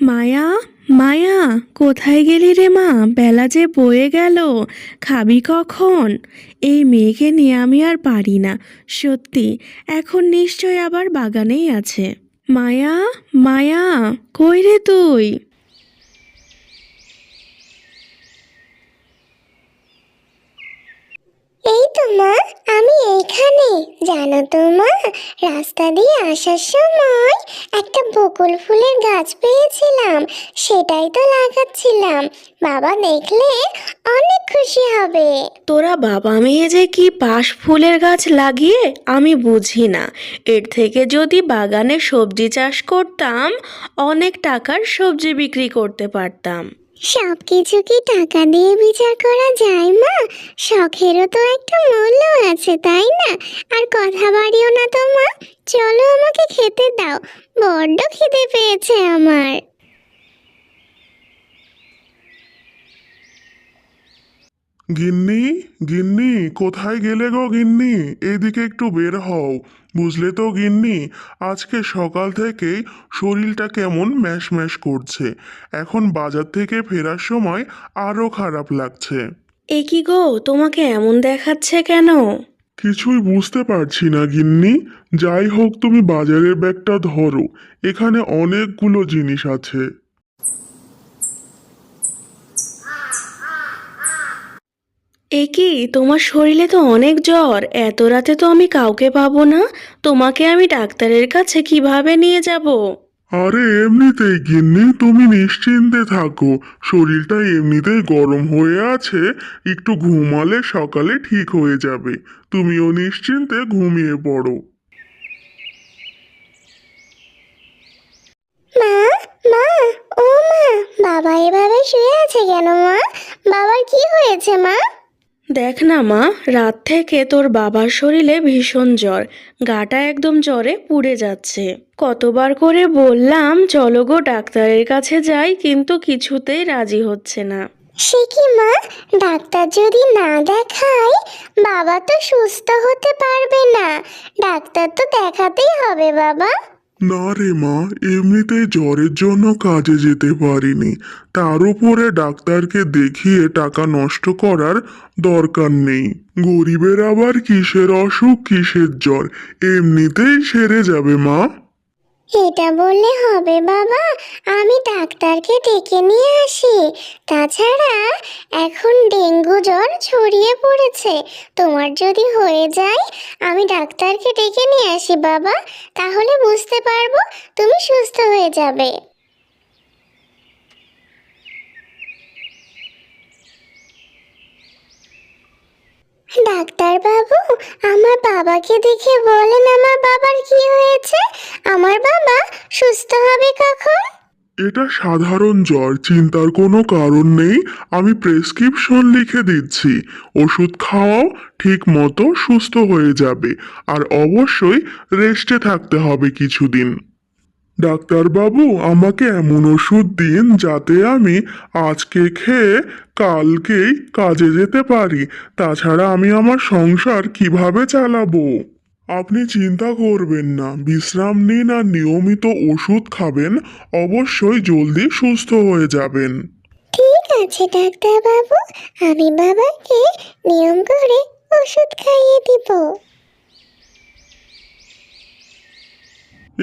মায়া, মায়া, কোথায় গেলি রে মা? বেলা যে বয়ে গেল, খাবি কখন? এই মেয়েকে নিয়ে আমি আর পারি না, সত্যি। এখন নিশ্চয় আবার বাগানেই আছে। মায়া, মায়া, কই রে তুই? এই তো মা, আমি এইখানে। জানো তো মা, রাস্তা দিয়ে আসার সময় একটা বকুল ফুলের গাছ পেয়েছিলাম, সেটাই তো লাগাচ্ছিলাম। বাবা দেখলে অনেক খুশি হবে। তোরা বাবা মেয়ে যে কি পাশ ফুলের গাছ লাগিয়ে আমি বুঝি না। এর থেকে যদি বাগানে সবজি চাষ করতাম, অনেক টাকার সবজি বিক্রি করতে পারতাম। সব কিছু কি টাকা দিয়ে বিচার করা যায় মা? শখেরও তো একটা মূল্য আছে, তাই না? আর কথা বাড়িও না তো মা, চলো আমাকে খেতে দাও, বড্ড খিদে পেয়েছে আমার। গিন্নি, গিন্নি, কোথায় গেলে গো গিন্নি? এদিকে একটু বের হও। বুঝলে তো গিন্নি, আজকে সকাল থেকেই শরীরটা কেমন ম্যাশ ম্যাশ করছে। এখন বাজার থেকে ফেরার সময় আরো খারাপ লাগছে। এ কি গো, তোমাকে এমন দেখাচ্ছে কেন? কিছুই বুঝতে পারছি না গিন্নি। যাই হোক, তুমি বাজারের ব্যাগটা ধরো, এখানে অনেকগুলো জিনিস আছে। এ কি, তোমার শরীরে তো অনেক জ্বর। এত রাতে তো আমি কাউকে পাবো না। তোমাকে আমি ডাক্তারের কাছে কিভাবে নিয়ে যাব? আরে এমনিতেই গিন্নি, তুমি নিশ্চিন্তে থাকো। শরীরটা এমনিতেই গরম হয়ে আছে, একটু ঘুমালে সকালে ঠিক হয়ে যাবে। তুমিও নিশ্চিন্তে ঘুমিয়ে পড়ো। মা, মা, ও মা, বাবা এভাবে শুয়ে আছে কেন মা? বাবার কি হয়েছে মা? দেখ না মা, রাত থেকে তোর বাবার শরীরে ভীষণ জ্বর। গাটা একদম জ্বরে পুড়ে যাচ্ছে। কতবার করে বললাম চলো গো ডাক্তারের কাছে যাই, কিন্তু কিছুতেই রাজি হচ্ছে না। সে কি মা, ডাক্তার যদি না দেখায় বাবা তো সুস্থ হতে পারবে না। ডাক্তার তো দেখাতেই হবে বাবা। না রে মা, এমনিতেই জ্বরের জন্য কাজে যেতে পারিনি। তার উপরে ডাক্তারকে দেখিয়ে টাকা নষ্ট করার দরকার নেই। গরিবের আবার কিসের অসুখ, কিসের জ্বর, এমনিতেই সেরে যাবে মা। এটা বললে হবে বাবা? আমি ডাক্তারকে ডেকে নিয়ে আসি। তাছাড়া এখন ডেঙ্গু জ্বর ছড়িয়ে পড়েছে, তোমার যদি হয়ে যায় আমি ডাক্তারকে ডেকে নিয়ে আসি বাবা, তাহলে বুঝতে পারবো তুমি সুস্থ হয়ে যাবে। ডাক্তার বাবু, আমার বাবাকে দেখে বলেন আমার বাবার কি হয়েছে, আমার বাবা সুস্থ হবে কখন? এটা সাধারণ জ্বর, চিন্তার কোনো কারণ নেই। আমি প্রেসক্রিপশন লিখে দিচ্ছি, ওষুধ খাওয়াও, ঠিক মতো সুস্থ হয়ে যাবে। আর অবশ্যই রেস্টে থাকতে হবে কিছুদিন। ডাক্তারবাবু, আমাকে এমন ওষুধ দিন যাতে আমি আজকে খেয়ে কালকেই কাজে যেতে পারি। তাছাড়া আমি আমার সংসার কিভাবে চালাবো? আপনি চিন্তা করবেন না, বিশ্রাম নিন আর নিয়মিত ওষুধ খাবেন। অবশ্যই জলদি সুস্থ হয়ে যাবেন। ঠিক আছে ডাক্তার বাবু, আমি বাবাকে নিয়ম করে ওষুধ খাইয়ে দিব।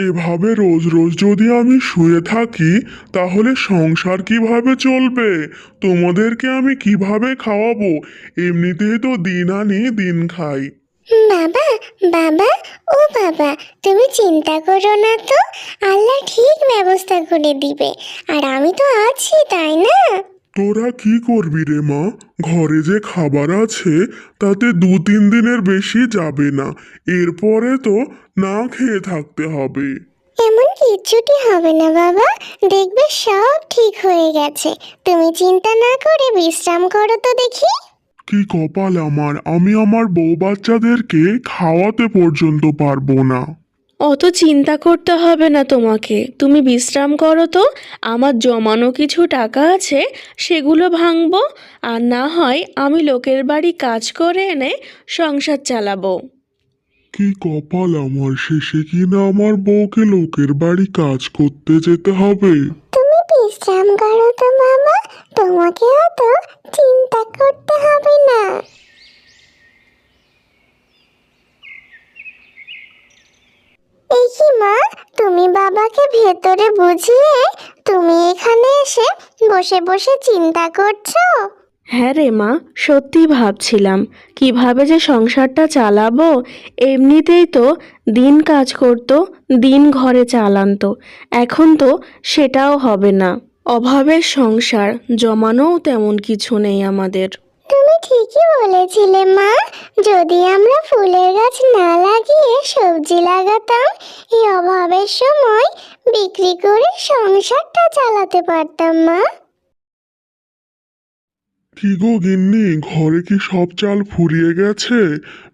এভাবে রোজ রোজ যদি আমি শুয়ে থাকি, তাহলে সংসার কিভাবে চলবে? তোমাদেরকে আমি কিভাবে খাওয়াবো? এমনিতেই তো দিন আনি দিন খাই। বাবা, বাবা, ও বাবা, তুমি চিন্তা করো না তো, আল্লাহ ঠিক ব্যবস্থা করে দিবে। আর আমি তো আছি, তাই না? তোরা কি করবি রে মা? ঘরে যে খাবার আছে তাতে 2-3 দিনের বেশি যাবে না। এরপরে তো না খেয়ে থাকতে হবে। এমন কিচ্ছুটি হবে না বাবা, দেখবে সব ঠিক হয়ে গেছে। তুমি চিন্তা না করে বিশ্রাম করো তো দেখি। কি কপাল আমার, আমি আমার বউ বাচ্চাদেরকে খাওয়াতে পর্যন্ত পারবো না। অত চিন্তা করতে হবে না তোমাকে, তুমি বিশ্রাম করো তো। আমার জমানো কিছু টাকা আছে, সেগুলো ভাঙবো। আর না হয় আমি লোকের বাড়ি কাজ করে এনে সংসার চালাবো। কি কপাল আমার, শেষে কিনা আমার বউকে লোকের বাড়ি কাজ করতে যেতে হবে। তুমি বিশ্রাম করো তো বাবা, তোমাকে অত চিন্তা করতে হবে না। এই কি মা, তুমি বাবাকে ভেতরে বুঝিয়ে তুমি এখানে এসে বসে বসে চিন্তা করছো? হ্যাঁ রে মা, সত্যি ভাবছিলাম কিভাবে যে সংসারটা চালাবো। এমনিতেই তো দিন কাজ করতো, দিন ঘরে চালানতো, এখন তো সেটাও হবে না। অভাবের সংসার, জমানোও তেমন কিছু নেই আমাদের। তুমি ঠিকই বলেছিলে মা, যদি আমরা ফুলের গাছ না লাগিয়ে সবজি লাগাতাম, এই অভাবের সময় বিক্রি করে সংসারটা চালাতে পারতাম মা। কি গো গিন্নি, ঘরে কি সব চাল ফুরিয়ে গেছে?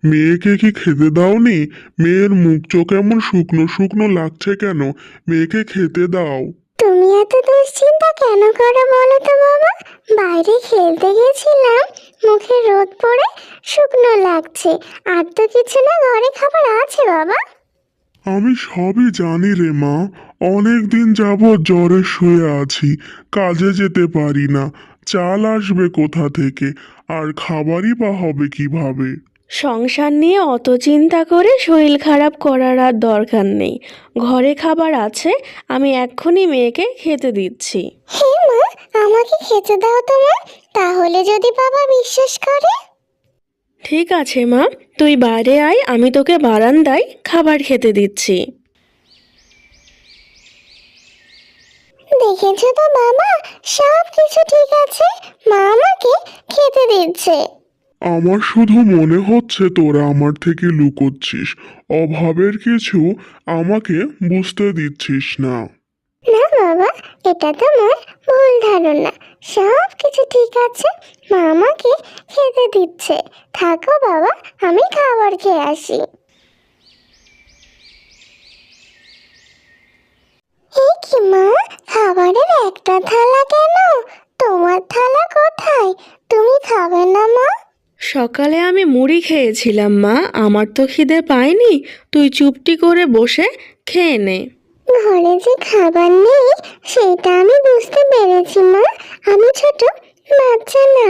মেয়েকে কি খেতে দাওনি? মেয়ের মুখ চোখ এমন শুকনো শুকনো লাগছে কেন? মেয়েকে খেতে দাও। তুমি এত দুশ্চিন্তা কেন করো বলো তো বাবা? বাইরে খেলতে গেছিলাম, মুখে রোদ পড়ে শুকনো লাগছে। আর তো কিছু না, ঘরে খাবার আছে বাবা। আমি সবই জানি রে মা, অনেক দিন যাবৎ জ্বরে শুয়ে আছি, কাজে যেতে পারি না। চাল আসবে কোথা থেকে? আর খাবারই বা হবে কিভাবে? সংসার নিয়ে অত চিন্তা করে শরীর খারাপ করার আর দরকার নেই। ঘরে খাবার আছে, আমি এক্ষুনি মেয়েকে খেতে দিচ্ছি। হ্যাঁ মা, আমাকে খেতে দাও তো মা, তাহলে যদি বাবা বিশ্বাস করে। ঠিক আছে মা, তুই বাইরে আয়, আমি তোকে বারান্দায় খাবার খেতে দিচ্ছি। দেখেছো তো বাবা, সব কিছু ঠিক আছে, মা আমাকে খেতে দিচ্ছে। আমার শুধু মনে হচ্ছে তোরা আমার থেকে লুকোচ্ছিস, অভাবের কিছু আমাকে বুঝতে দিচ্ছিস না। না বাবা, এটা তোমার ভুল ধারণা, সব কিছু ঠিক আছে, মা আমাকে খেতে দিচ্ছে। থাকো বাবা, আমি খাবার খেয়ে আসি। এই কি মা, খাবারের একটা থালা কেন? তোমার থালা কোথায়? তুমি খাবে না মা? সকালে আমি মুড়ি খেয়েছিলাম মা, আমার তো খিদে পায়নি। তুই চুপটি করে বসে খেয়ে নে। ঘরে যে খাবার নেই সেটা আমি বুঝতে পেরেছি মা, আমি ছোট বাচ্চা না।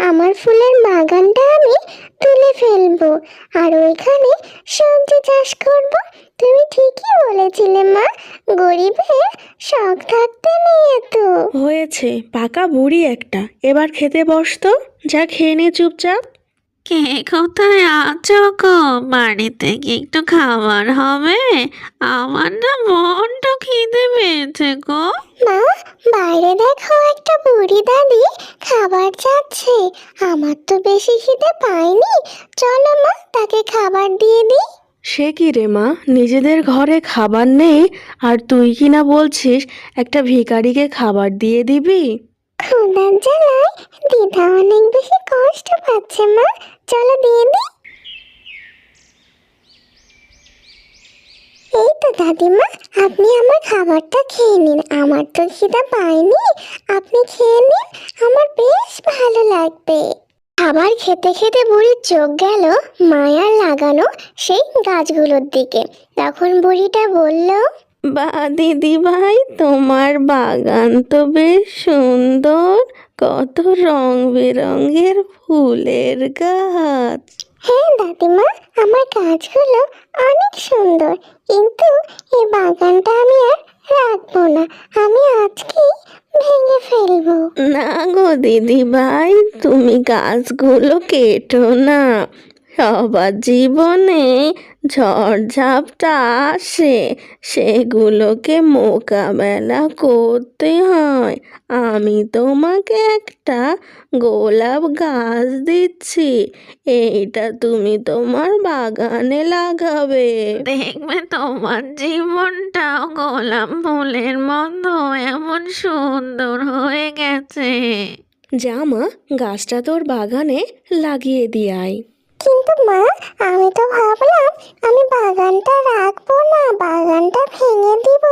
আমার ফুলের বাগানটা আমি তুলে ফেলবো, আর ওইখানে সবজি চাষ করব। তুমি ঠিকই বলেছিলে মা, গরিবের শখ থাকতে নেই এত। হয়েছে, পাকা বুড়ি একটা, এবার খেতে বস তো, যা খেয়ে নে চুপচাপ। কে কোথায় আছো গো? বাড়িতে কি একটু খাবার হবে? আমার না বড্ড খিদে পেয়েছে গো। মা, বাইরে দেখো একটা বুড়ি দাদি খাবার চাচ্ছে। আমার তো বেশি খিদে পাইনি, চলো মা তাকে খাবার দিয়ে দিই। সে কি রে মা, নিজেদের ঘরে খাবার নেই আর তুই কি না বলছিস একটা ভিখারিকে খাবার দিয়ে দিবি? ক্ষুধার জ্বালায় দিদা অনেক বেশি কষ্ট পাচ্ছে মা, চলো দিয়ে দিই। এই তো দাদিমা, আপনি আমার খাবারটা খেয়ে নিন, আমার তো খিদা পায়নি, আপনি খেয়ে নিন, আমার বেশ ভালো লাগবে। খাবার খেতে খেতে বুড়ির চোখ গেল মায়ার লাগানো সেই গাছগুলোর দিকে। তখন বুড়িটা বলল, বা দিদি ভাই, তোমার বাগান তো বেশ সুন্দর, কত রং বেরঙের ফুলের গাছ। হ্যাঁ দাদিমা, আমার গাছগুলো অনেক সুন্দর, কিন্তু এই বাগানটা আমি আর রাখবো না, আমি আজকেই ভেঙে ফেলবো। না গো দিদি ভাই, তুমি গাছগুলো কেটো না। সবার জীবনে ঝড়ঝাপটা আসে, সেগুলোকে মোকাবেলা করতে হয়। আমি তোমাকে একটা গোলাপ গাছ দিচ্ছি, এইটা তুমি তোমার বাগানে লাগাবে। দেখবে তোমার জীবনটাও গোলাপ ফুলের মতো এমন সুন্দর হয়ে গেছে। যা মা, গাছটা তোর বাগানে লাগিয়ে দিয়ে আয়। কিন্তু মা, আমি তো ভাবলাম আমি বাগানটা রাখবো না, বাগানটা ভেঙে দিব,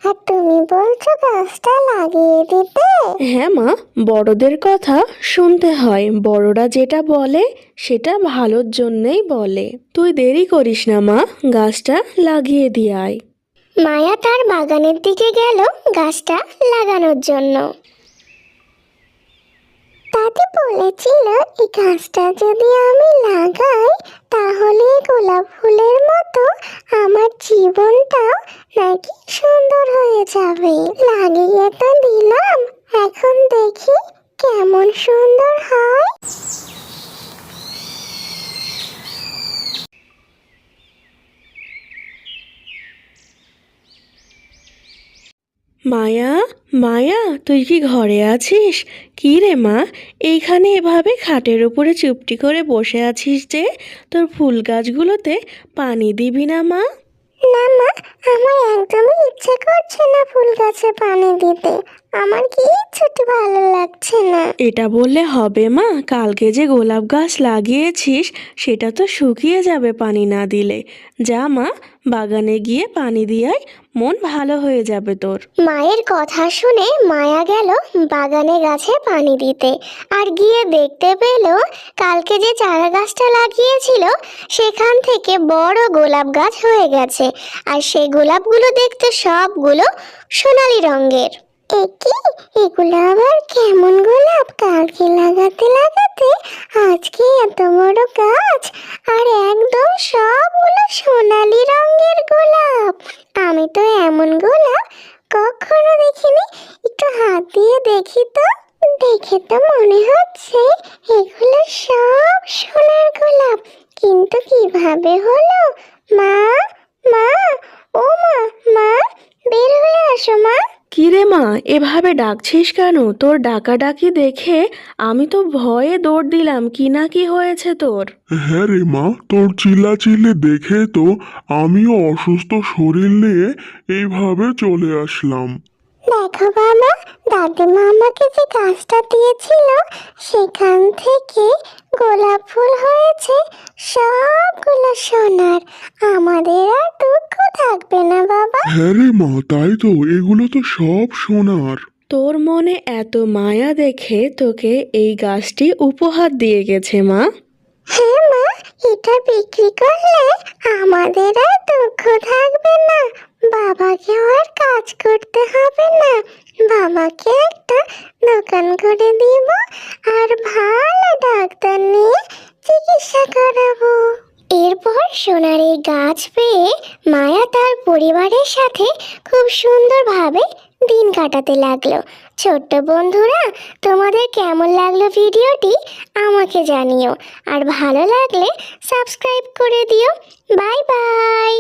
আর তুমি বলছো গাছটা লাগিয়ে দিতে। হ্যাঁ মা, বড়দের কথা শুনতে হয়, বড়রা যেটা বলে সেটা ভালোর জন্যেই বলে। তুই দেরি করিস না মা, গাছটা লাগিয়ে দিয়ে আয়। মায়া তার বাগানের দিকে গেল গাছটা লাগানোর জন্য। দাদি বলেছিল এই গাছটা যদি আমি লাগাই তাহলে গোলাপ ফুলের মতো আমার জীবনটাও নাকি সুন্দর হয়ে যাবে। লাগিয়ে তো দিলাম, এখন দেখি কেমন সুন্দর হয়। মায়া, মায়া, তুই কি ঘরে আছিস? কি রে মা, এইখানে এভাবে খাটের উপরে চুপটি করে বসে আছিস যে? তোর ফুল গাছগুলোতে পানি দিবি না মা? না মা, আমার একদমই ইচ্ছে করছে না ফুল গাছে পানি দিতে। আমার কিচ্ছুটি ভালো লাগছে না। এটা বললে হবে মা? কালকে যে গোলাপ গাছ লাগিয়েছিস সেটা তো শুকিয়ে যাবে পানি না দিলে। যা মা, বাগানে গিয়ে পানি দিয়াই মন ভালো হয়ে যাবে তোর। মায়ের কথা শুনে মায়া গেল বাগানে গাছে পানি দিতে, আর গিয়ে দেখতে পেল কালকে যে চারা গাছটা লাগিয়েছিল সেখান থেকে বড় গোলাপ গাছ হয়ে গেছে। আর সেই গোলাপগুলো দেখতে সবগুলো সোনালী রঙের। একি, এগুলো আবার কেমন গোলাপ? কালকে লাগাতে লাগাতে আজকে এত বড় গাছ, আর একদম সবগুলো সোনালী রঙের গোলাপ। আমি তো এমন গোলাপ কখনো দেখিনি। একটু হাত দিয়ে দেখি তো। দেখে তো মনে হচ্ছে এগুলো সব সোনার গোলাপ, কিন্তু কিভাবে হলো? মা, মা, ও মা, মা, বের হয়ে আসো মা। কি রে মা, এভাবে ডাকছিস কেন? তোর ডাকাডাকি দেখে আমি তো ভয়ে দৌড় দিলাম। কি না কি হয়েছে তোর? হ্যাঁ রে মা, তোর চিল্লাচিল্লি দেখে তো আমিও অসুস্থ শরীর নিয়ে এইভাবে চলে আসলাম। দেখো বাবা, দাদিমা আমাকে যে গাছটা দিয়েছিল সেখান থেকে গোলাপ ফুল হয়েছে সবগুলো সোনার। আমাদের আর দুঃখ থাকবে না বাবা। হ্যাঁ রে মা, তাই তো, এগুলো তো সব সোনার। তোর মনে এত মায়া দেখে তোকে এই গাছটি উপহার দিয়ে গেছে মা। হ্যাঁ মা, এটা বিক্রি করলে আমাদের আর দুঃখ থাকবে না। বাবাকেও আর কাজ করতে হবে না। বাবাকে একটা দোকান করে দিব আর ভালো ডাক্তার নিয়ে চিকিৎসা করাবো। এরপর সোনার এই গাছ পেয়ে মায়া তার পরিবারের সাথে খুব সুন্দরভাবে দিন কাটাতে লাগলো। ছোট্ট বন্ধুরা, তোমাদের কেমন লাগলো ভিডিওটি আমাকে জানিও, আর ভালো লাগলে সাবস্ক্রাইব করে দিও। Bye bye.